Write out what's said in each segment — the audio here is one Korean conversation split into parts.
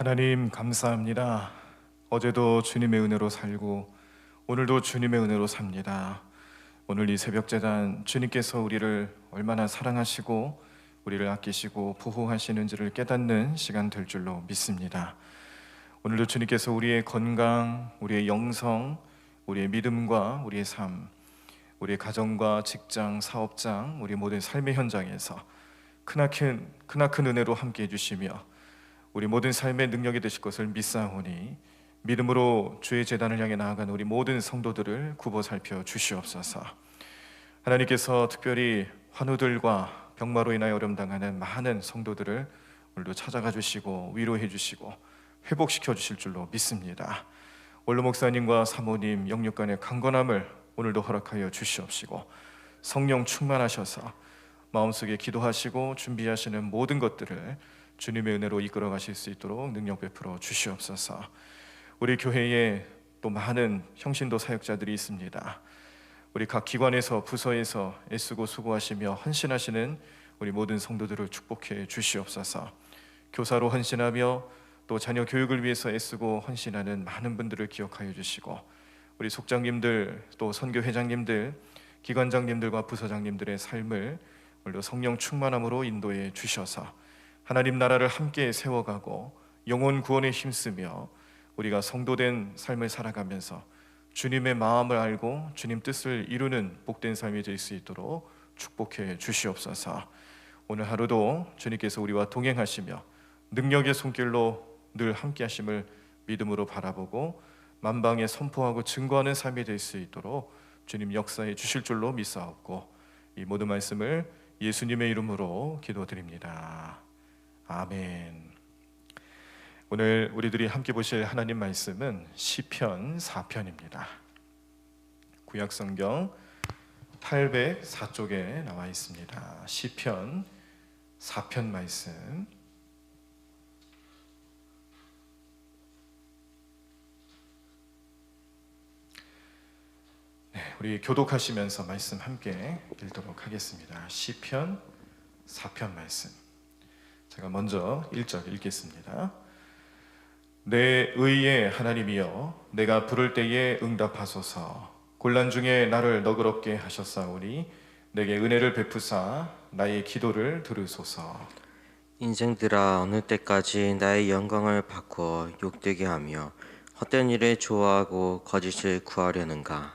하나님 감사합니다. 어제도 주님의 은혜로 살고 오늘도 주님의 은혜로 삽니다. 오늘 이 새벽제단 주님께서 우리를 얼마나 사랑하시고 우리를 아끼시고 보호하시는지를 깨닫는 시간 될 줄로 믿습니다. 오늘도 주님께서 우리의 건강, 우리의 영성, 우리의 믿음과 우리의 삶, 우리의 가정과 직장, 사업장, 우리 모든 삶의 현장에서 크나큰 은혜로 함께 해주시며 우리 모든 삶의 능력이 되실 것을 믿사오니 믿음으로 주의 제단을 향해 나아가는 우리 모든 성도들을 굽어 살펴 주시옵소서. 하나님께서 특별히 환우들과 병마로 인하여 어려움 당하는 많은 성도들을 오늘도 찾아가 주시고 위로해 주시고 회복시켜 주실 줄로 믿습니다. 원로 목사님과 사모님 영육간의 강건함을 오늘도 허락하여 주시옵시고 성령 충만하셔서 마음속에 기도하시고 준비하시는 모든 것들을 주님의 은혜로 이끌어 가실 수 있도록 능력 베풀어 주시옵소서. 우리 교회에 또 많은 형신도 사역자들이 있습니다. 우리 각 기관에서 부서에서 애쓰고 수고하시며 헌신하시는 우리 모든 성도들을 축복해 주시옵소서. 교사로 헌신하며 또 자녀 교육을 위해서 애쓰고 헌신하는 많은 분들을 기억하여 주시고 우리 속장님들 또 선교회장님들 기관장님들과 부서장님들의 삶을 오늘도 성령 충만함으로 인도해 주셔서 하나님 나라를 함께 세워가고 영혼 구원에 힘쓰며 우리가 성도된 삶을 살아가면서 주님의 마음을 알고 주님 뜻을 이루는 복된 삶이 될 수 있도록 축복해 주시옵소서. 오늘 하루도 주님께서 우리와 동행하시며 능력의 손길로 늘 함께 하심을 믿음으로 바라보고 만방에 선포하고 증거하는 삶이 될 수 있도록 주님 역사해 주실 줄로 믿사옵고 이 모든 말씀을 예수님의 이름으로 기도드립니다. 아멘. 오늘 우리들이 함께 보실 하나님 말씀은 시편 4편입니다. 구약성경 804쪽에 나와 있습니다. 시편 4편 말씀. 우리 교독하시면서 말씀 함께 읽도록 하겠습니다. 시편 4편 말씀. 제가 먼저 1절 읽겠습니다. 내 의의 하나님이여 내가 부를 때에 응답하소서. 곤란 중에 나를 너그럽게 하셨사오니 내게 은혜를 베푸사 나의 기도를 들으소서. 인생들아 어느 때까지 나의 영광을 바꾸어 욕되게 하며 헛된 일에 좋아하고 거짓을 구하려는가.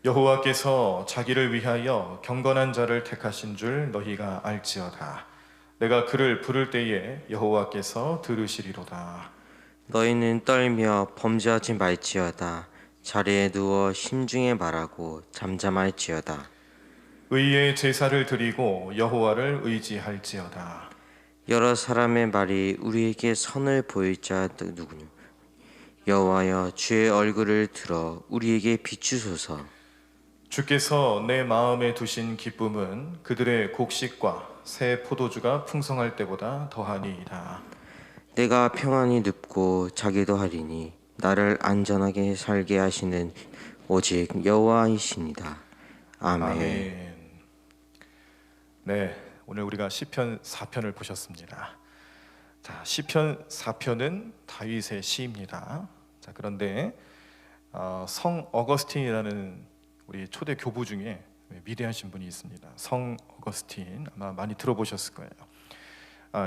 여호와께서 자기를 위하여 경건한 자를 택하신 줄 너희가 알지어다. 내가 그를 부를 때에 여호와께서 들으시리로다. 너희는 떨며 범죄하지 말지어다. 자리에 누워 심중에 말하고 잠잠할지어다. 의의 제사를 드리고 여호와를 의지할지어다. 여러 사람의 말이 우리에게 선을 보일 자 누구냐. 여호와여 주의 얼굴을 들어 우리에게 비추소서. 주께서 내 마음에 두신 기쁨은 그들의 곡식과 새 포도주가 풍성할 때보다 더하니이다. 내가 평안히 눕고 자기도 하리니 나를 안전하게 살게 하시는 오직 여호와이시니라. 아멘. 아멘. 네, 오늘 우리가 시편 4편을 보셨습니다. 자, 시편 4편은 다윗의 시입니다. 자, 그런데 성 어거스틴이라는 우리 초대 교부 중에 위대하신 분이 있습니다. 성 어거스틴 아마 많이 들어보셨을 거예요.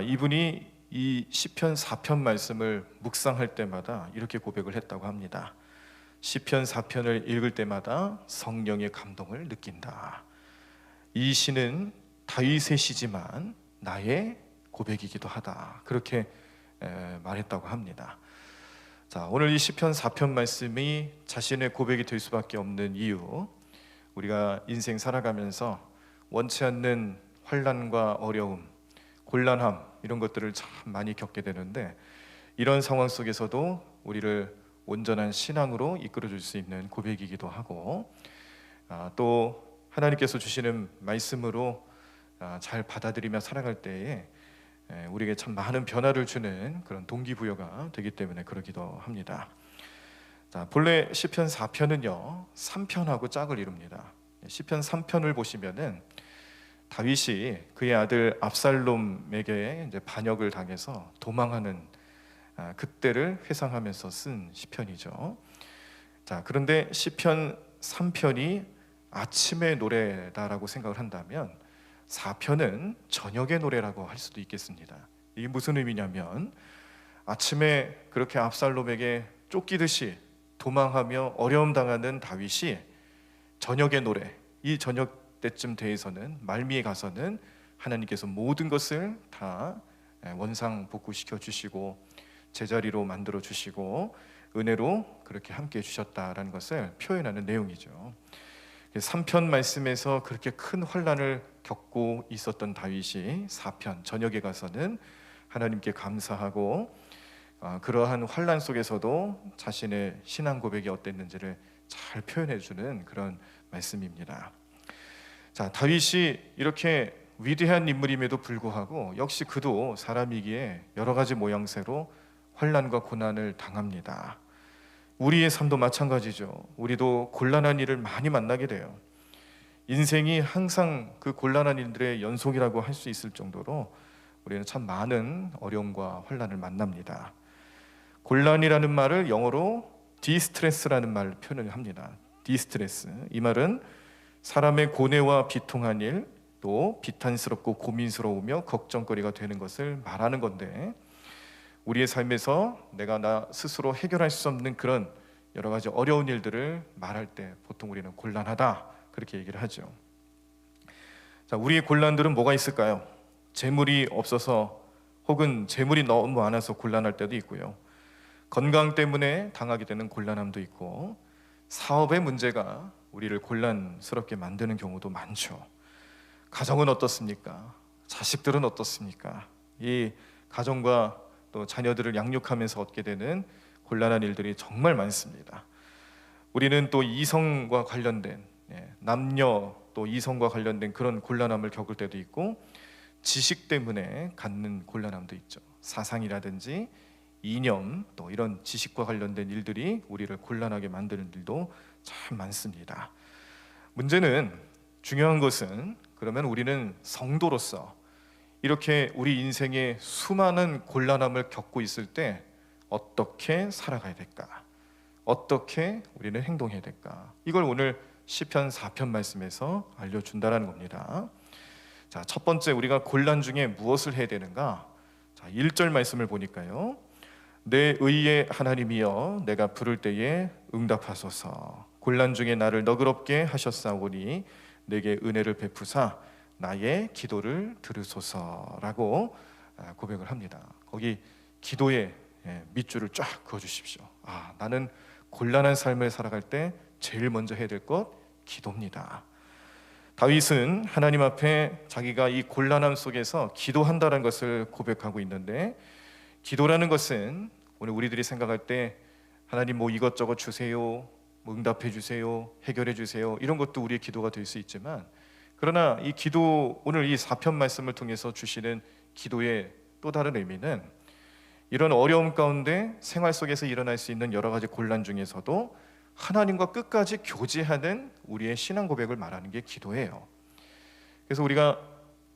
이분이 이 시편 4편 말씀을 묵상할 때마다 이렇게 고백을 했다고 합니다. 시편 4편을 읽을 때마다 성령의 감동을 느낀다. 이 시는 다윗의 시지만 나의 고백이기도 하다. 그렇게 말했다고 합니다. 자, 오늘 이 시편 4편 말씀이 자신의 고백이 될 수밖에 없는 이유, 우리가 인생 살아가면서 원치 않는 환난과 어려움, 곤란함 이런 것들을 참 많이 겪게 되는데 이런 상황 속에서도 우리를 온전한 신앙으로 이끌어줄 수 있는 고백이기도 하고 또 하나님께서 주시는 말씀으로 잘 받아들이며 살아갈 때에 우리에게 참 많은 변화를 주는 그런 동기부여가 되기 때문에 그러기도 합니다. 자, 본래 시편 4편은요 3편하고 짝을 이룹니다. 시편 3편을 보시면은 다윗이 그의 아들 압살롬에게 이제 반역을 당해서 도망하는 그때를 회상하면서 쓴 시편이죠. 자, 그런데 시편 3편이 아침의 노래다라고 생각을 한다면 4편은 저녁의 노래라고 할 수도 있겠습니다. 이게 무슨 의미냐면 아침에 그렇게 압살롬에게 쫓기듯이 도망하며 어려움 당하는 다윗이 저녁의 노래, 이 저녁 때쯤 돼서는 말미에 가서는 하나님께서 모든 것을 다 원상복구시켜 주시고 제자리로 만들어 주시고 은혜로 그렇게 함께 해 주셨다라는 것을 표현하는 내용이죠. 3편 말씀에서 그렇게 큰 환난을 겪고 있었던 다윗이 4편 저녁에 가서는 하나님께 감사하고 그러한 환난 속에서도 자신의 신앙 고백이 어땠는지를 잘 표현해 주는 그런 말씀입니다. 자, 다윗이 이렇게 위대한 인물임에도 불구하고 역시 그도 사람이기에 여러 가지 모양새로 환난과 고난을 당합니다. 우리의 삶도 마찬가지죠. 우리도 곤란한 일을 많이 만나게 돼요. 인생이 항상 그 곤란한 일들의 연속이라고 할 수 있을 정도로 우리는 참 많은 어려움과 환난을 만납니다. 곤란이라는 말을 영어로 디스트레스라는 말을 표현을 합니다. 디스트레스. 이 말은 사람의 고뇌와 비통한 일, 또 비탄스럽고 고민스러우며 걱정거리가 되는 것을 말하는 건데, 우리의 삶에서 내가 나 스스로 해결할 수 없는 그런 여러 가지 어려운 일들을 말할 때 보통 우리는 곤란하다 그렇게 얘기를 하죠. 자, 우리의 곤란들은 뭐가 있을까요? 재물이 없어서 혹은 재물이 너무 많아서 곤란할 때도 있고요. 건강 때문에 당하게 되는 곤란함도 있고, 사업의 문제가 우리를 곤란스럽게 만드는 경우도 많죠. 가정은 어떻습니까? 자식들은 어떻습니까? 이 가정과 또 자녀들을 양육하면서 얻게 되는 곤란한 일들이 정말 많습니다. 우리는 또 이성과 관련된 남녀 또 이성과 관련된 그런 곤란함을 겪을 때도 있고, 지식 때문에 갖는 곤란함도 있죠. 사상이라든지 이념 또 이런 지식과 관련된 일들이 우리를 곤란하게 만드는 일도 참 많습니다. 문제는, 중요한 것은, 그러면 우리는 성도로서 이렇게 우리 인생에 수많은 곤란함을 겪고 있을 때 어떻게 살아가야 될까? 어떻게 우리는 행동해야 될까? 이걸 오늘 시편 4편 말씀에서 알려준다는 겁니다. 자, 첫 번째 우리가 곤란 중에 무엇을 해야 되는가? 자, 1절 말씀을 보니까요, 내 의의 하나님이여 내가 부를 때에 응답하소서. 곤란 중에 나를 너그럽게 하셨사오니 내게 은혜를 베푸사 나의 기도를 들으소서라고 고백을 합니다. 거기 기도에 밑줄을 쫙 그어주십시오. 나는 곤란한 삶을 살아갈 때 제일 먼저 해야 될 것 기도입니다. 다윗은 하나님 앞에 자기가 이 곤란함 속에서 기도한다는 것을 고백하고 있는데, 기도라는 것은 오늘 우리들이 생각할 때 하나님 뭐 이것저것 주세요, 뭐 응답해 주세요, 해결해 주세요, 이런 것도 우리의 기도가 될 수 있지만, 그러나 이 기도, 오늘 이 4편 말씀을 통해서 주시는 기도의 또 다른 의미는, 이런 어려움 가운데 생활 속에서 일어날 수 있는 여러 가지 곤란 중에서도 하나님과 끝까지 교제하는 우리의 신앙 고백을 말하는 게 기도예요. 그래서 우리가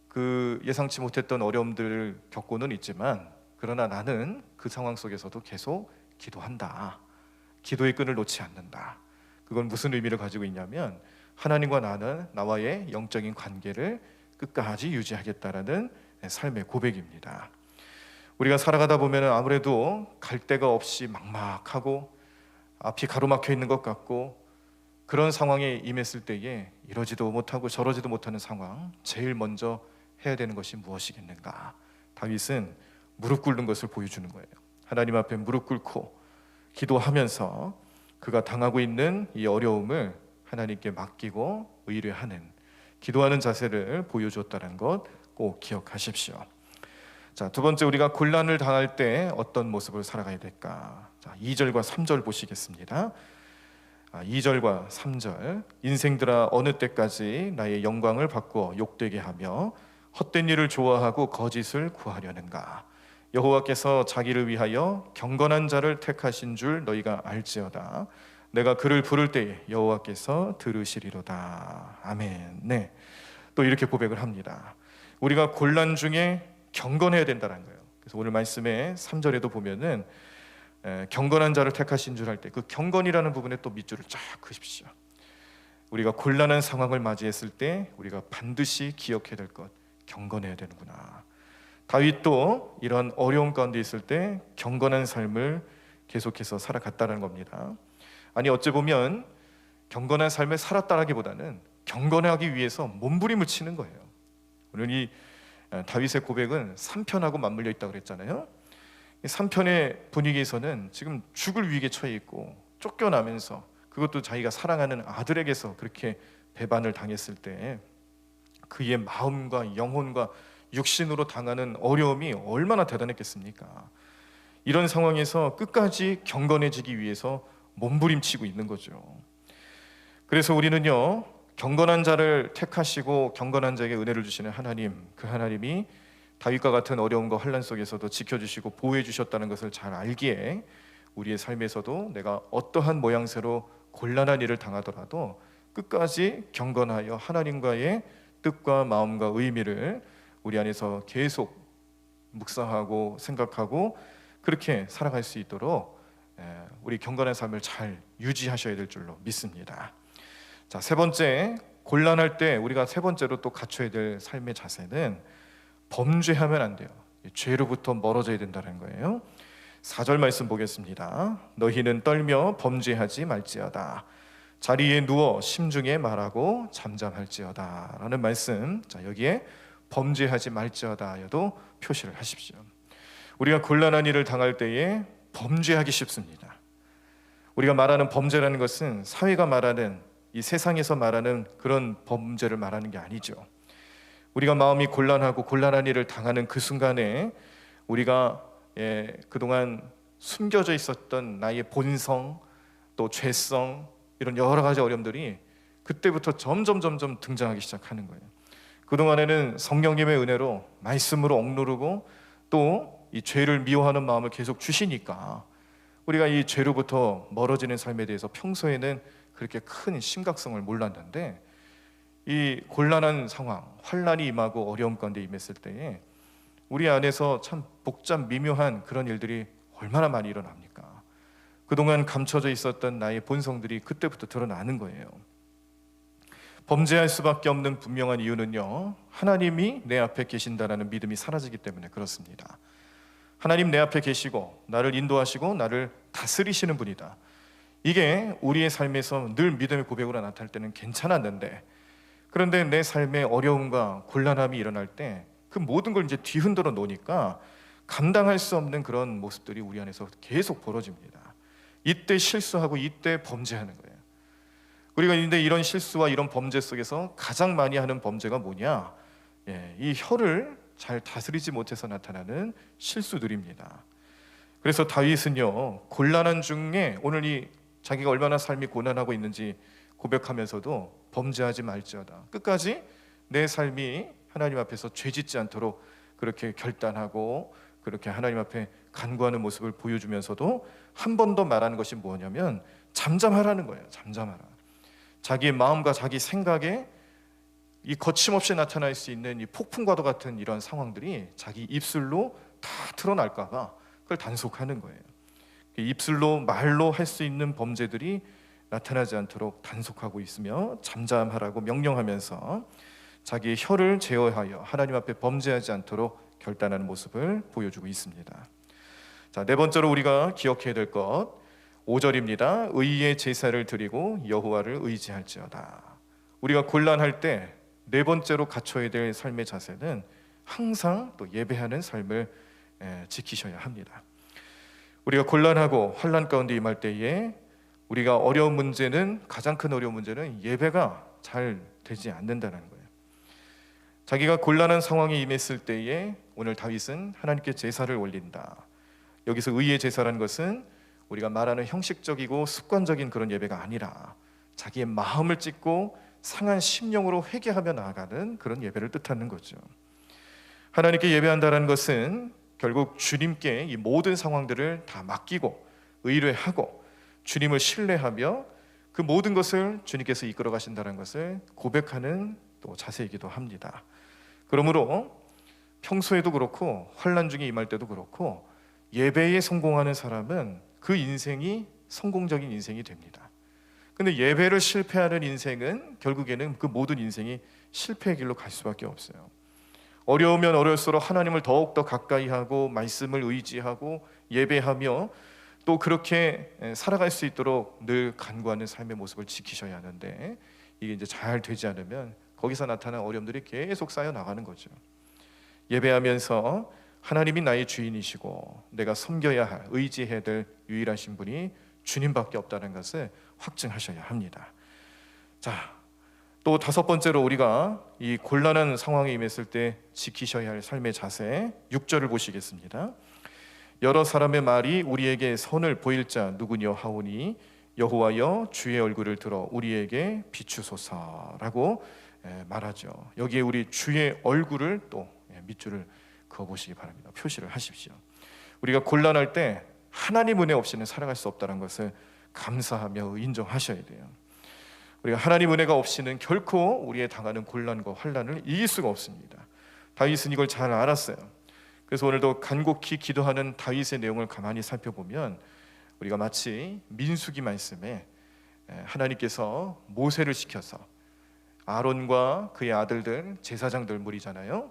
그 예상치 못했던 어려움들을 겪고는 있지만, 그러나 나는 그 상황 속에서도 계속 기도한다. 기도의 끈을 놓지 않는다. 그건 무슨 의미를 가지고 있냐면, 하나님과 나와의 영적인 관계를 끝까지 유지하겠다라는 삶의 고백입니다. 우리가 살아가다 보면 아무래도 갈 데가 없이 막막하고 앞이 가로막혀 있는 것 같고, 그런 상황에 임했을 때에 이러지도 못하고 저러지도 못하는 상황, 제일 먼저 해야 되는 것이 무엇이겠는가? 다윗은 무릎 꿇는 것을 보여주는 거예요. 하나님 앞에 무릎 꿇고 기도하면서 그가 당하고 있는 이 어려움을 하나님께 맡기고 의뢰하는, 기도하는 자세를 보여줬다는 것 꼭 기억하십시오. 자, 두 번째, 우리가 곤란을 당할 때 어떤 모습을 살아가야 될까? 자, 2절과 3절 보시겠습니다. 2절과 3절. 인생들아 어느 때까지 나의 영광을 바꾸어 욕되게 하며 헛된 일을 좋아하고 거짓을 구하려는가? 여호와께서 자기를 위하여 경건한 자를 택하신 줄 너희가 알지어다. 내가 그를 부를 때에 여호와께서 들으시리로다. 아멘. 네. 또 이렇게 고백을 합니다. 우리가 곤란 중에 경건해야 된다는 거예요. 그래서 오늘 말씀의 3절에도 보면은 경건한 자를 택하신 줄 할 때 그 경건이라는 부분에 또 밑줄을 쫙 그으십시오. 우리가 곤란한 상황을 맞이했을 때 우리가 반드시 기억해야 될 것, 경건해야 되는구나. 다윗도 이런 어려움 가운데 있을 때 경건한 삶을 계속해서 살아갔다는 겁니다. 아니 어찌 보면 경건한 삶을 살았다라기보다는 경건하기 위해서 몸부림을 치는 거예요. 오늘 이 다윗의 고백은 3편하고 맞물려 있다고 그랬잖아요. 3편의 분위기에서는 지금 죽을 위기에 처해 있고 쫓겨나면서, 그것도 자기가 사랑하는 아들에게서 그렇게 배반을 당했을 때 그의 마음과 영혼과 육신으로 당하는 어려움이 얼마나 대단했겠습니까? 이런 상황에서 끝까지 경건해지기 위해서 몸부림치고 있는 거죠. 그래서 우리는요, 경건한 자를 택하시고 경건한 자에게 은혜를 주시는 하나님, 그 하나님이 다윗과 같은 어려움과 환난 속에서도 지켜주시고 보호해 주셨다는 것을 잘 알기에 우리의 삶에서도 내가 어떠한 모양새로 곤란한 일을 당하더라도 끝까지 경건하여 하나님과의 뜻과 마음과 의미를 우리 안에서 계속 묵상하고 생각하고 그렇게 살아갈 수 있도록 우리 경건한 삶을 잘 유지하셔야 될 줄로 믿습니다. 자, 세 번째, 곤란할 때 우리가 세 번째로 또 갖춰야 될 삶의 자세는 범죄하면 안 돼요. 죄로부터 멀어져야 된다는 거예요. 4절 말씀 보겠습니다. 너희는 떨며 범죄하지 말지어다. 자리에 누워 심중에 말하고 잠잠할지어다 라는 말씀. 자, 여기에 범죄하지 말지어다여도 표시를 하십시오. 우리가 곤란한 일을 당할 때에 범죄하기 쉽습니다. 우리가 말하는 범죄라는 것은 사회가 말하는, 이 세상에서 말하는 그런 범죄를 말하는 게 아니죠. 우리가 마음이 곤란하고 곤란한 일을 당하는 그 순간에 우리가 그동안 숨겨져 있었던 나의 본성, 또 죄성, 이런 여러 가지 어려움들이 그때부터 점점 등장하기 시작하는 거예요. 그동안에는 성령님의 은혜로 말씀으로 억누르고 또 이 죄를 미워하는 마음을 계속 주시니까 우리가 이 죄로부터 멀어지는 삶에 대해서 평소에는 그렇게 큰 심각성을 몰랐는데, 이 곤란한 상황, 환난이 임하고 어려움 가운데 임했을 때에 우리 안에서 참 복잡 미묘한 그런 일들이 얼마나 많이 일어납니까? 그동안 감춰져 있었던 나의 본성들이 그때부터 드러나는 거예요. 범죄할 수밖에 없는 분명한 이유는요, 하나님이 내 앞에 계신다라는 믿음이 사라지기 때문에 그렇습니다. 하나님 내 앞에 계시고 나를 인도하시고 나를 다스리시는 분이다. 이게 우리의 삶에서 늘 믿음의 고백으로 나타날 때는 괜찮았는데, 그런데 내 삶에 어려움과 곤란함이 일어날 때 그 모든 걸 이제 뒤흔들어 놓으니까 감당할 수 없는 그런 모습들이 우리 안에서 계속 벌어집니다. 이때 실수하고 이때 범죄하는 거예요. 우리가 근데 이런 실수와 이런 범죄 속에서 가장 많이 하는 범죄가 뭐냐? 이 혀를 잘 다스리지 못해서 나타나는 실수들입니다. 그래서 다윗은요, 곤란한 중에 오늘 이 자기가 얼마나 삶이 고난하고 있는지 고백하면서도 범죄하지 말지어다, 끝까지 내 삶이 하나님 앞에서 죄짓지 않도록 그렇게 결단하고 그렇게 하나님 앞에 간구하는 모습을 보여주면서도 한 번 더 말하는 것이 뭐냐면 잠잠하라는 거예요. 잠잠하라. 자기의 마음과 자기 생각에 이 거침없이 나타날 수 있는 이 폭풍과도 같은 이런 상황들이 자기 입술로 다 드러날까 봐 그걸 단속하는 거예요. 입술로 말로 할 수 있는 범죄들이 나타나지 않도록 단속하고 있으며 잠잠하라고 명령하면서 자기의 혀를 제어하여 하나님 앞에 범죄하지 않도록 결단하는 모습을 보여주고 있습니다. 자, 네 번째로 우리가 기억해야 될 것, 5절입니다. 의의 제사를 드리고 여호와를 의지할지어다. 우리가 곤란할 때 네 번째로 갖춰야 될 삶의 자세는 항상 또 예배하는 삶을 지키셔야 합니다. 우리가 곤란하고 환난 가운데 임할 때에 우리가 어려운 문제는, 가장 큰 어려운 문제는 예배가 잘 되지 않는다는 거예요. 자기가 곤란한 상황에 임했을 때에 오늘 다윗은 하나님께 제사를 올린다. 여기서 의의 제사라는 것은 우리가 말하는 형식적이고 습관적인 그런 예배가 아니라 자기의 마음을 찢고 상한 심령으로 회개하며 나아가는 그런 예배를 뜻하는 거죠. 하나님께 예배한다는 것은 결국 주님께 이 모든 상황들을 다 맡기고 의뢰하고 주님을 신뢰하며 그 모든 것을 주님께서 이끌어 가신다는 것을 고백하는 또 자세이기도 합니다. 그러므로 평소에도 그렇고 환난 중에 임할 때도 그렇고 예배에 성공하는 사람은 그 인생이 성공적인 인생이 됩니다. 근데 예배를 실패하는 인생은 결국에는 그 모든 인생이 실패의 길로 갈 수밖에 없어요. 어려우면 어려울수록 하나님을 더욱더 가까이 하고 말씀을 의지하고 예배하며 또 그렇게 살아갈 수 있도록 늘 간구하는 삶의 모습을 지키셔야 하는데, 이게 이제 잘 되지 않으면 거기서 나타난 어려움들이 계속 쌓여 나가는 거죠. 예배하면서 하나님이 나의 주인이시고 내가 섬겨야 할, 의지해야 될 유일하신 분이 주님밖에 없다는 것을 확증하셔야 합니다. 자, 또 다섯 번째로 우리가 이 곤란한 상황에 임했을 때 지키셔야 할 삶의 자세, 6절을 보시겠습니다. 여러 사람의 말이 우리에게 선을 보일 자 누구냐 하오니 여호와여 주의 얼굴을 들어 우리에게 비추소서라고 말하죠. 여기에 우리 주의 얼굴을 또 밑줄을 그어보시기 바랍니다. 표시를 하십시오. 우리가 곤란할 때 하나님 은혜 없이는 살아갈 수 없다는 것을 감사하며 인정하셔야 돼요. 우리가 하나님 은혜가 없이는 결코 우리의 당하는 곤란과 환난을 이길 수가 없습니다. 다윗은 이걸 잘 알았어요. 그래서 오늘도 간곡히 기도하는 다윗의 내용을 가만히 살펴보면 우리가 마치 민수기 말씀에 하나님께서 모세를 시켜서 아론과 그의 아들들 제사장들 무리잖아요.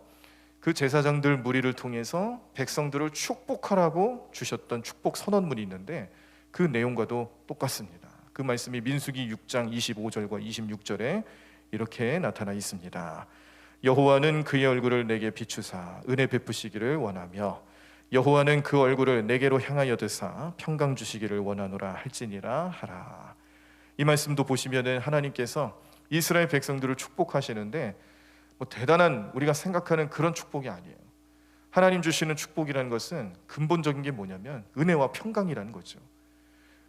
그 제사장들 무리를 통해서 백성들을 축복하라고 주셨던 축복 선언문이 있는데 그 내용과도 똑같습니다. 그 말씀이 민수기 6장 25절과 26절에 이렇게 나타나 있습니다. 여호와는 그의 얼굴을 내게 비추사 은혜 베푸시기를 원하며 여호와는 그 얼굴을 내게로 향하여 드사 평강 주시기를 원하노라 할지니라 하라. 이 말씀도 보시면은 하나님께서 이스라엘 백성들을 축복하시는데 대단한 우리가 생각하는 그런 축복이 아니에요. 하나님 주시는 축복이라는 것은 근본적인 게 뭐냐면 은혜와 평강이라는 거죠.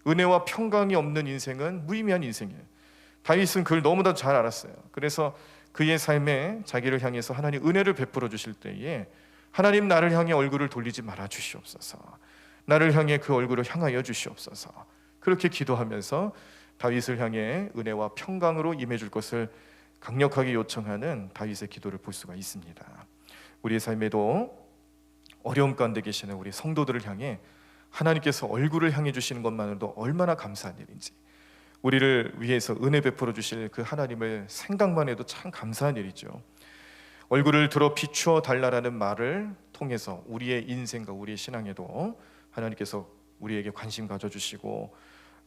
은혜와 평강이 없는 인생은 무의미한 인생이에요. 다윗은 그걸 너무나 잘 알았어요. 그래서 그의 삶에 자기를 향해서 하나님 은혜를 베풀어 주실 때에 하나님 나를 향해 얼굴을 돌리지 말아 주시옵소서, 나를 향해 그 얼굴을 향하여 주시옵소서, 그렇게 기도하면서 다윗을 향해 은혜와 평강으로 임해 줄 것을 강력하게 요청하는 다윗의 기도를 볼 수가 있습니다. 우리의 삶에도 어려움 가운데 계시는 우리 성도들을 향해 하나님께서 얼굴을 향해 주시는 것만으로도 얼마나 감사한 일인지, 우리를 위해서 은혜 베풀어 주실 그 하나님을 생각만 해도 참 감사한 일이죠. 얼굴을 들어 비추어 달라라는 말을 통해서 우리의 인생과 우리의 신앙에도 하나님께서 우리에게 관심 가져주시고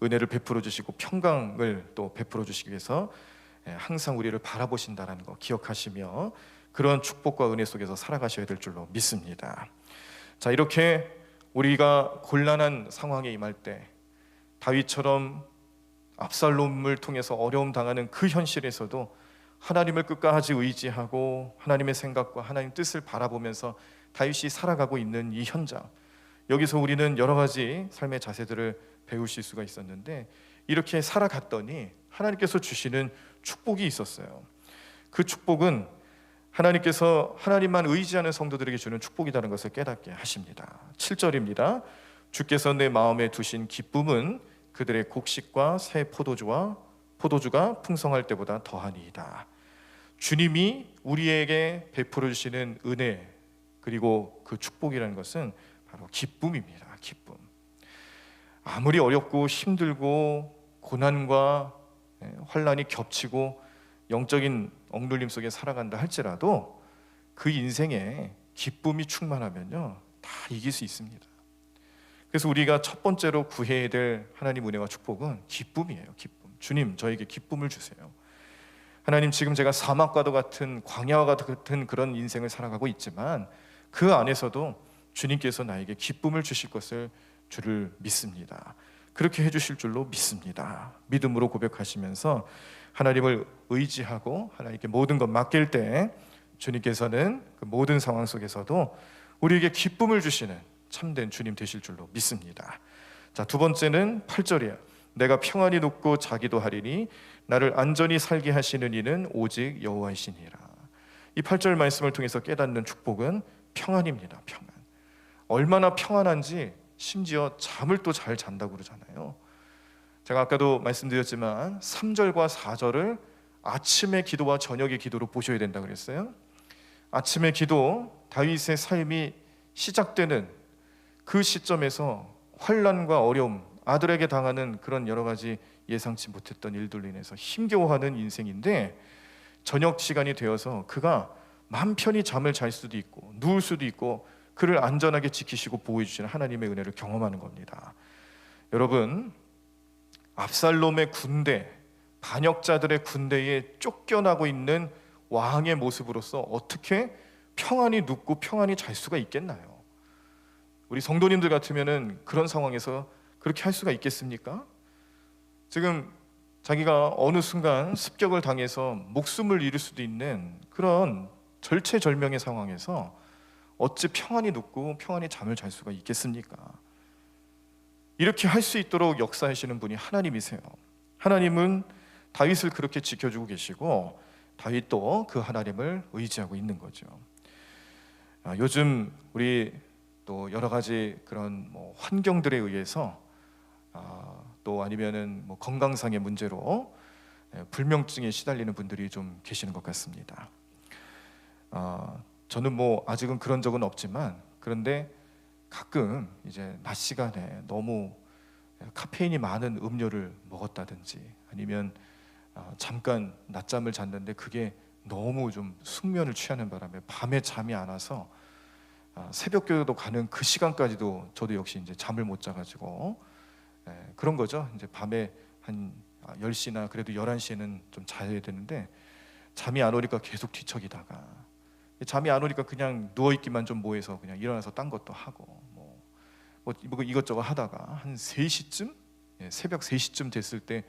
은혜를 베풀어 주시고 평강을 또 베풀어 주시기 위해서 항상 우리를 바라보신다는 거 기억하시며 그런 축복과 은혜 속에서 살아가셔야 될 줄로 믿습니다. 자, 이렇게 우리가 곤란한 상황에 임할 때 다윗처럼 압살롬을 통해서 어려움 당하는 그 현실에서도 하나님을 끝까지 의지하고 하나님의 생각과 하나님 뜻을 바라보면서 다윗이 살아가고 있는 이 현장, 여기서 우리는 여러 가지 삶의 자세들을 배우실 수가 있었는데 이렇게 살아갔더니 하나님께서 주시는 축복이 있었어요. 그 축복은 하나님께서 하나님만 의지하는 성도들에게 주는 축복이라는 것을 깨닫게 하십니다. 7절입니다. 주께서 내 마음에 두신 기쁨은 그들의 곡식과 새 포도주가 풍성할 때보다 더하니이다. 주님이 우리에게 베풀어 주시는 은혜 그리고 그 축복이라는 것은 바로 기쁨입니다. 기쁨. 아무리 어렵고 힘들고 고난과 환난이 겹치고 영적인 억눌림 속에 살아간다 할지라도 그 인생에 기쁨이 충만하면요 다 이길 수 있습니다. 그래서 우리가 첫 번째로 구해야 될 하나님 은혜와 축복은 기쁨이에요. 기쁨. 주님, 저에게 기쁨을 주세요. 하나님, 지금 제가 사막과도 같은 광야와 같은 그런 인생을 살아가고 있지만 그 안에서도 주님께서 나에게 기쁨을 주실 것을 주를 믿습니다. 그렇게 해주실 줄로 믿습니다. 믿음으로 고백하시면서 하나님을 의지하고 하나님께 모든 것 맡길 때 주님께서는 그 모든 상황 속에서도 우리에게 기쁨을 주시는 참된 주님 되실 줄로 믿습니다. 자, 두 번째는 8절이에요. 내가 평안히 눕고 자기도 하리니 나를 안전히 살게 하시는 이는 오직 여호와이시니라. 이 8절 말씀을 통해서 깨닫는 축복은 평안입니다. 평안. 얼마나 평안한지 심지어 잠을 또 잘 잔다고 그러잖아요. 제가 아까도 말씀드렸지만 3절과 4절을 아침의 기도와 저녁의 기도로 보셔야 된다고 그랬어요. 아침의 기도 다윗의 삶이 시작되는 그 시점에서 환난과 어려움, 아들에게 당하는 그런 여러 가지 예상치 못했던 일들로 인해서 힘겨워하는 인생인데, 저녁 시간이 되어서 그가 맘 편히 잠을 잘 수도 있고 누울 수도 있고 그를 안전하게 지키시고 보호해 주시는 하나님의 은혜를 경험하는 겁니다. 여러분, 압살롬의 군대, 반역자들의 군대에 쫓겨나고 있는 왕의 모습으로서 어떻게 평안히 눕고 평안히 잘 수가 있겠나요? 우리 성도님들 같으면은 그런 상황에서 그렇게 할 수가 있겠습니까? 지금 자기가 어느 순간 습격을 당해서 목숨을 잃을 수도 있는 그런 절체절명의 상황에서 어찌 평안히 눕고 평안히 잠을 잘 수가 있겠습니까? 이렇게 할 수 있도록 역사하시는 분이 하나님이세요. 하나님은 다윗을 그렇게 지켜주고 계시고 다윗도 그 하나님을 의지하고 있는 거죠. 요즘 우리 또 여러 가지 그런 환경들에 의해서 또 아니면은 건강상의 문제로 불면증에 시달리는 분들이 좀 계시는 것 같습니다. 저는 아직은 그런 적은 없지만, 그런데 가끔 이제 낮 시간에 너무 카페인이 많은 음료를 먹었다든지 아니면 잠깐 낮잠을 잤는데 그게 너무 좀 숙면을 취하는 바람에 밤에 잠이 안 와서 새벽교도 가는 그 시간까지도 저도 역시 이제 잠을 못 자가지고 그런 거죠. 이제 밤에 한 10시나 그래도 11시에는 좀 자야 되는데 잠이 안 오니까 계속 뒤척이다가, 잠이 안 오니까 그냥 누워있기만 좀 뭐해서 그냥 일어나서 딴 것도 하고 뭐 이것저것 하다가 한 3시쯤, 새벽 3시쯤 됐을 때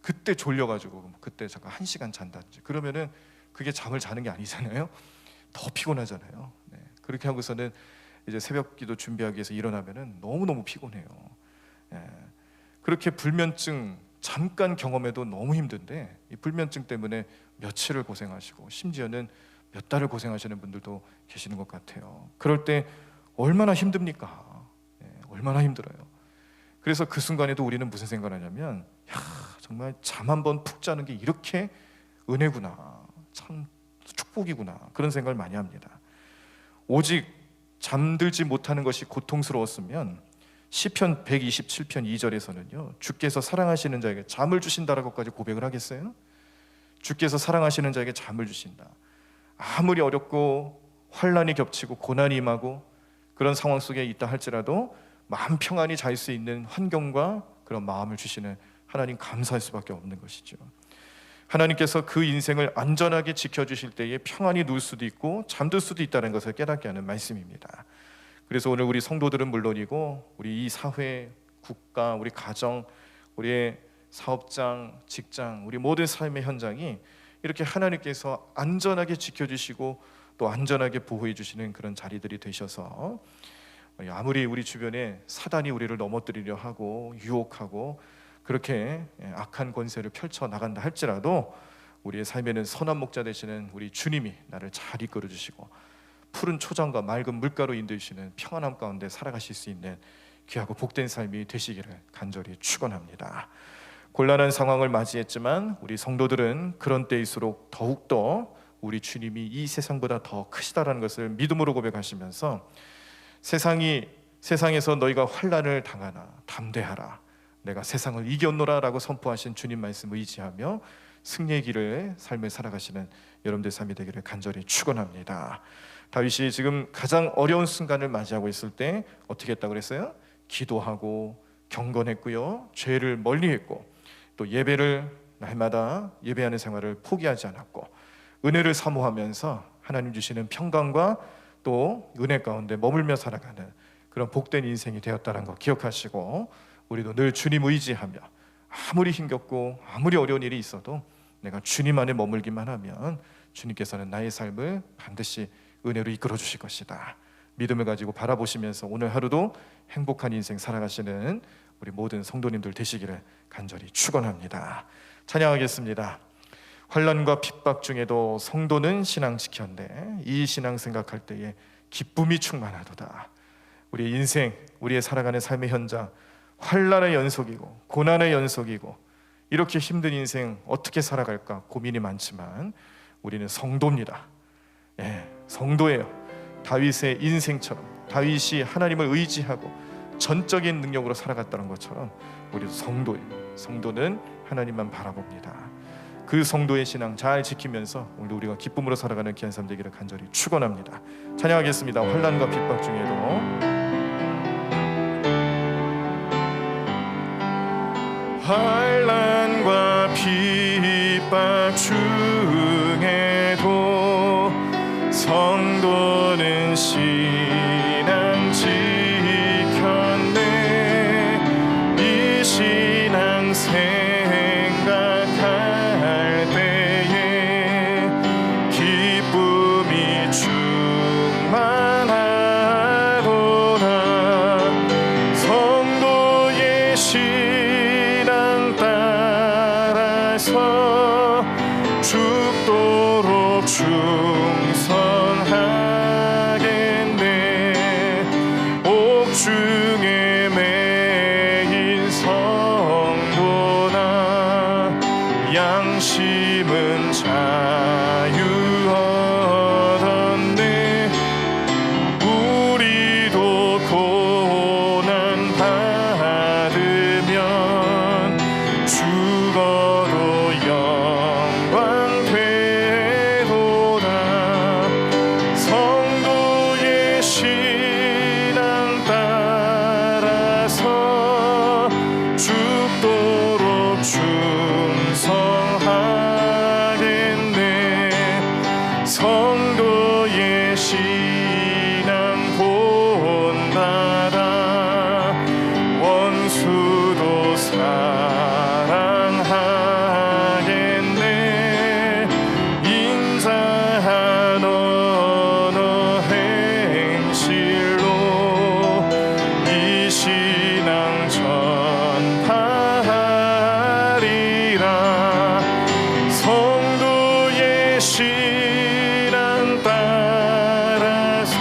그때 졸려가지고 그때 잠깐 1시간 잔다든지 그러면은 그게 잠을 자는 게 아니잖아요. 더 피곤하잖아요. 그렇게 하고서는 이제 새벽기도 준비하기 위해서 일어나면은 너무너무 피곤해요. 그렇게 불면증 잠깐 경험해도 너무 힘든데 이 불면증 때문에 며칠을 고생하시고 심지어는 몇 달을 고생하시는 분들도 계시는 것 같아요. 그럴 때 얼마나 힘듭니까? 얼마나 힘들어요. 그래서 그 순간에도 우리는 무슨 생각을 하냐면, 정말 잠 한 번 푹 자는 게 이렇게 은혜구나, 참 축복이구나, 그런 생각을 많이 합니다. 오직 잠들지 못하는 것이 고통스러웠으면 시편 127편 2절에서는요 주께서 사랑하시는 자에게 잠을 주신다라고까지 고백을 하겠어요? 주께서 사랑하시는 자에게 잠을 주신다. 아무리 어렵고 환난이 겹치고 고난이 임하고 그런 상황 속에 있다 할지라도 마음 평안히 잘 수 있는 환경과 그런 마음을 주시는 하나님, 감사할 수밖에 없는 것이죠. 하나님께서 그 인생을 안전하게 지켜주실 때에 평안히 누울 수도 있고 잠들 수도 있다는 것을 깨닫게 하는 말씀입니다. 그래서 오늘 우리 성도들은 물론이고 우리 이 사회, 국가, 우리 가정, 우리의 사업장, 직장, 우리 모든 삶의 현장이 이렇게 하나님께서 안전하게 지켜주시고 또 안전하게 보호해 주시는 그런 자리들이 되셔서, 아무리 우리 주변에 사단이 우리를 넘어뜨리려 하고 유혹하고 그렇게 악한 권세를 펼쳐 나간다 할지라도 우리의 삶에는 선한 목자 되시는 우리 주님이 나를 잘 이끌어 주시고 푸른 초장과 맑은 물가로 인도해 주시는 평안함 가운데 살아가실 수 있는 귀하고 복된 삶이 되시기를 간절히 축원합니다. 곤란한 상황을 맞이했지만 우리 성도들은 그런 때일수록 더욱더 우리 주님이 이 세상보다 더 크시다라는 것을 믿음으로 고백하시면서 세상에서 너희가 환난을 당하나 담대하라, 내가 세상을 이겼노라 라고 선포하신 주님 말씀 의지하며 승리의 길을 삶을 살아가시는 여러분들 삶이 되기를 간절히 축원합니다. 다윗이 지금 가장 어려운 순간을 맞이하고 있을 때 어떻게 했다고 그랬어요? 기도하고 경건했고요, 죄를 멀리했고 또 예배를 날마다 예배하는 생활을 포기하지 않았고 은혜를 사모하면서 하나님 주시는 평강과 또 은혜 가운데 머물며 살아가는 그런 복된 인생이 되었다는 거 기억하시고 우리도 늘 주님 의지하며 아무리 힘겹고 아무리 어려운 일이 있어도 내가 주님 안에 머물기만 하면 주님께서는 나의 삶을 반드시 은혜로 이끌어 주실 것이다, 믿음을 가지고 바라보시면서 오늘 하루도 행복한 인생 살아가시는 우리 모든 성도님들 되시기를 간절히 축원합니다. 찬양하겠습니다. 환난과 핍박 중에도 성도는 신앙 지켰네, 이 신앙 생각할 때에 기쁨이 충만하도다. 우리의 인생, 우리의 살아가는 삶의 현장, 환난의 연속이고 고난의 연속이고 이렇게 힘든 인생 어떻게 살아갈까 고민이 많지만 우리는 성도입니다. 성도예요. 다윗의 인생처럼 다윗이 하나님을 의지하고 전적인 능력으로 살아갔다는 것처럼 우리도 성도는 하나님만 바라봅니다. 그 성도의 신앙 잘 지키면서 오늘 우리가 기쁨으로 살아가는 귀한 삶 되기를 간절히 축원합니다. 찬양하겠습니다. 환난과 핍박 중에도 환난과 핍박 중에도 성도는 신앙 지켰네. 이 신앙 생각할 때에 기쁨이 충만하도다. 성도의 신앙 따라서 죽도록 충성하겠네. 옥중에 매인 성도나 양심은 자유 얻었네. 우리도 고난 받으면 죽어도 영광 되도다. 성도의 신앙 따라서 죽도록 충성하겠네. 성도의 신앙 본받아 원수도 사랑하겠네. 인자한 언어 행실로 이 신앙 전파하리라. 성도의 신앙 따라서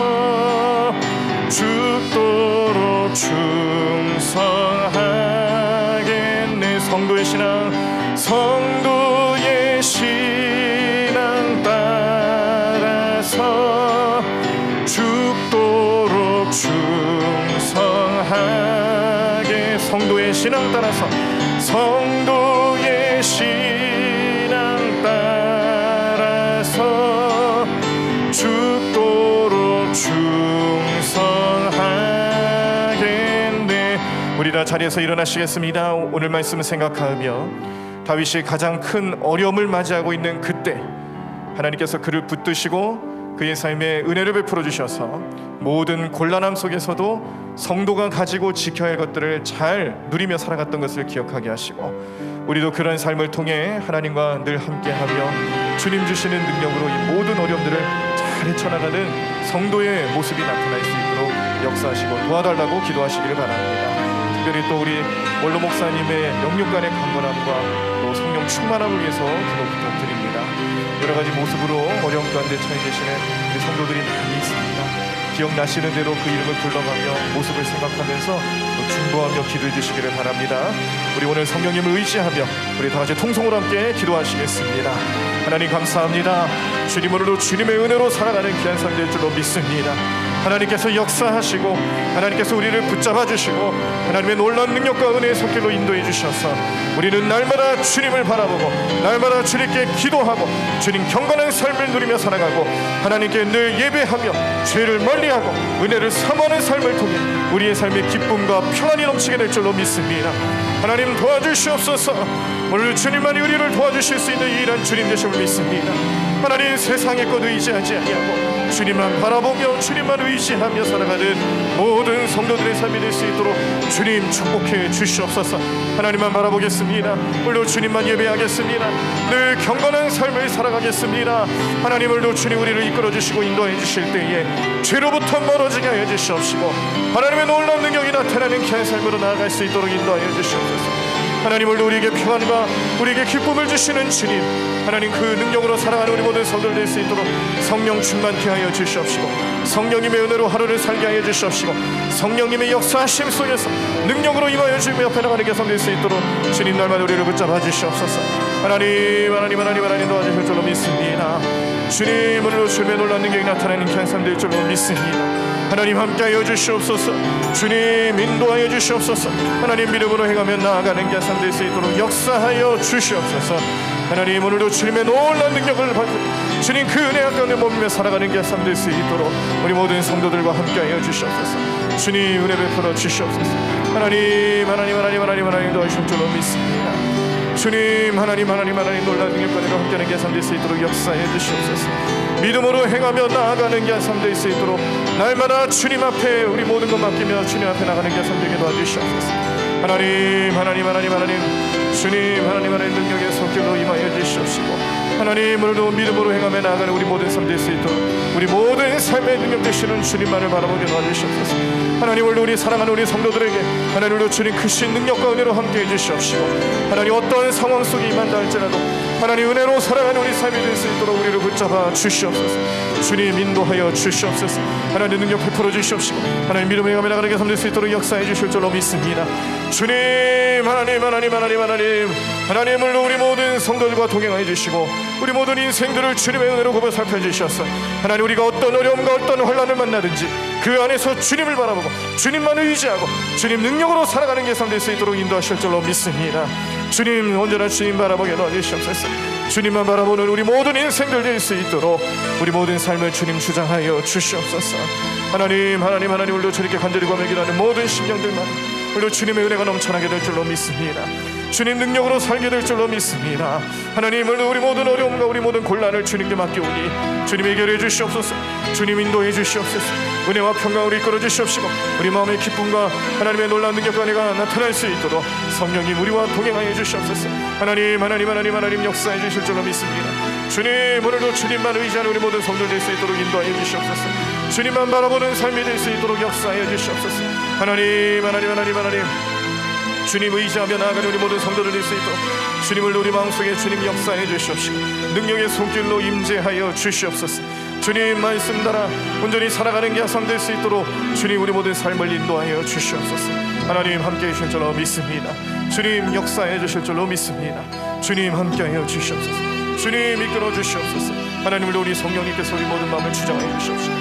죽도록 충성하겠네. 성도의 신앙 따라서 죽도록 충성하게. 성도의 신앙 따라서 죽도록 충성하겠네. 우리 다 자리에서 일어나시겠습니다. 오늘 말씀을 생각하며 다윗이 가장 큰 어려움을 맞이하고 있는 그때 하나님께서 그를 붙드시고 그의 삶에 은혜를 베풀어 주셔서 모든 곤란함 속에서도 성도가 가지고 지켜야 할 것들을 잘 누리며 살아갔던 것을 기억하게 하시고 우리도 그런 삶을 통해 하나님과 늘 함께하며 주님 주시는 능력으로 이 모든 어려움들을 잘 헤쳐나가는 성도의 모습이 나타날 수 있도록 역사하시고 도와달라고 기도하시기를 바랍니다. 특별히 또 우리 원로 목사님의 영육간의 강건함과 또 성령 충만함을 위해서 기도 부탁드립니다. 여러 가지 모습으로 어려움 가운데 처해 계시는 우리 성도들이 많이 있습니다. 기억나시는 대로 그 이름을 불러가며 모습을 생각하면서 또 중보하며 기도해 주시기를 바랍니다. 우리 오늘 성령님을 의지하며 우리 다 같이 통성으로 함께 기도하시겠습니다. 하나님 감사합니다. 주님 오늘도 주님의 은혜로 살아가는 귀한 삶 될 줄로 믿습니다. 하나님께서 역사하시고 하나님께서 우리를 붙잡아 주시고 하나님의 놀라운 능력과 은혜의 손길로 인도해 주셔서 우리는 날마다 주님을 바라보고 날마다 주님께 기도하고 주님 경건한 삶을 누리며 살아가고 하나님께 늘 예배하며 죄를 멀리하고 은혜를 사모하는 삶을 통해 우리의 삶의 기쁨과 평안이 넘치게 될 줄로 믿습니다. 하나님 도와주시옵소서. 오늘 주님만이 우리를 도와주실 수 있는 유일한 주님 되심을 믿습니다. 하나님 세상의 것 의지하지 아니하고 주님만 바라보며 주님만 의지하며 살아가는 모든 성도들의 삶이 될 수 있도록 주님 축복해 주시옵소서. 하나님만 바라보겠습니다. 오늘도 주님만 예배하겠습니다. 늘 경건한 삶을 살아가겠습니다. 하나님 오늘도 주님 우리를 이끌어 주시고 인도해 주실 때에 죄로부터 멀어지게 하여 주시옵시고 하나님의 놀라운 능력이 나타나는 귀한 삶으로 나아갈 수 있도록 인도하여 주시옵소서. 하나님 오늘도 우리에게 평안과 우리에게 기쁨을 주시는 주님, 하나님 그 능력으로 살아가는 우리 모든 성도들 될 수 있도록 성령 충만케 하여 주시옵시고 성령님의 은혜로 하루를 살게 하여 주시옵시고 성령님의 역사하심 속에서 능력으로 임하여 주며 옆에 나가는 개성 될 수 있도록 주님 날마다 우리를 붙잡아 주시옵소서. 하나님 도와주실 줄로 믿습니다. 주님 오늘도 주님의 놀라운 능력이 나타나는 현상 될 줄로 믿습니다. 하나님 함께하여 주시옵소서. 주님 인도하여 주시옵소서. 하나님 믿음으로 행하며 나아가는 현상 될 수 있도록 역사하여 주시옵소서. 하나님 오늘도 주님의 놀라운 능력을 받고 주님 그 은혜 가운데 머물며 살아가는 현상 될 수 있도록 우리 모든 성도들과 함께하여 주시옵소서. 주님 은혜 베풀어 주시옵소서. 하나님 도와주실 줄로 믿습니다. 주님 하나님 놀라운 능력과 함께하는 계산 될 수 있도록 역사해 주시옵소서. 믿음으로 행하며 나아가는 계산 될 수 있도록 날마다 주님 앞에 우리 모든 것 맡기며 주님 앞에 나가는 계산 되게 도와주시옵소서. 하나님 주님 하나님 능력의 손길로 임하여 주시옵시고 하나님 오늘도 믿음으로 행하며 나아가는 우리 모든 삶 될 수 있도록 우리 모든 삶의 능력 되시는 주님만을 바라보게 도와주시옵소서. 하나님 오늘도 우리 사랑하는 우리 성도들에게 하나님 오늘도 주님 크신 능력과 은혜로 함께해 주시옵시고 하나님 어떠한 상황 속에 임한다 할지라도 하나님 은혜로 살아가는 우리 삶이 될 수 있도록 우리를 붙잡아 주시옵소서. 주님 인도하여 주시옵소서. 하나님 능력 베풀어 주시옵시고 하나님 믿음에 행하며 나가는 삶 될 수 있도록 역사해 주실 줄로 믿습니다. 주님 하나님 오늘도 우리 모든 성도들과 동행하여 주시고 우리 모든 인생들을 주님의 은혜로 굽어 살펴주셔서 하나님 우리가 어떤 어려움과 어떤 환난을 만나든지 그 안에서 주님을 바라보고 주님만을 의지하고 주님 능력으로 살아가는 계산 될 수 있도록 인도하실 줄로 믿습니다. 주님 언제나 주님 바라보게 도와주시옵소서. 주님만 바라보는 우리 모든 인생들 될 수 있도록 우리 모든 삶을 주님 주장하여 주시옵소서. 하나님 오늘도 주님께 간절히 고백이라는 모든 심령들만 오늘도 주님의 은혜가 넘쳐나게 될 줄로 믿습니다. 주님 능력으로 살게 될 줄로 믿습니다. 하나님 오늘도 우리 모든 어려움과 우리 모든 곤란을 주님께 맡기오니 주님 해결해 주시옵소서. 주님 인도해 주시옵소서. 은혜와 평강을 이끌어 주시옵시고 우리 마음의 기쁨과 하나님의 놀라운 능력과 은혜가 나타날 수 있도록 성령님 우리와 동행하여 주시옵소서. 하나님 역사해 주실 줄로 믿습니다. 주님 오늘도 주님만 의지하는 우리 모든 성도들 될 수 있도록 인도하여 주시옵소서. 주님만 바라보는 삶이 될 수 있도록 역사하여 주시옵소서. 하나님 주님 의지하며 나아가는 우리 모든 성도들 될 수 있도록 주님을 우리 마음속에 주님 역사해 주시옵시고 능력의 손길로 임재하여 주시옵소서. 주님 말씀 따라 온전히 살아가는 계산 될 수 있도록 주님 우리 모든 삶을 인도하여 주시옵소서. 하나님 함께해 주실 줄로 믿습니다. 주님 역사해 주실 줄로 믿습니다. 주님 함께하여 주시옵소서. 주님 이끌어 주시옵소서. 하나님 우리 성령님께서 우리 모든 마음을 주장하여 주시옵소서.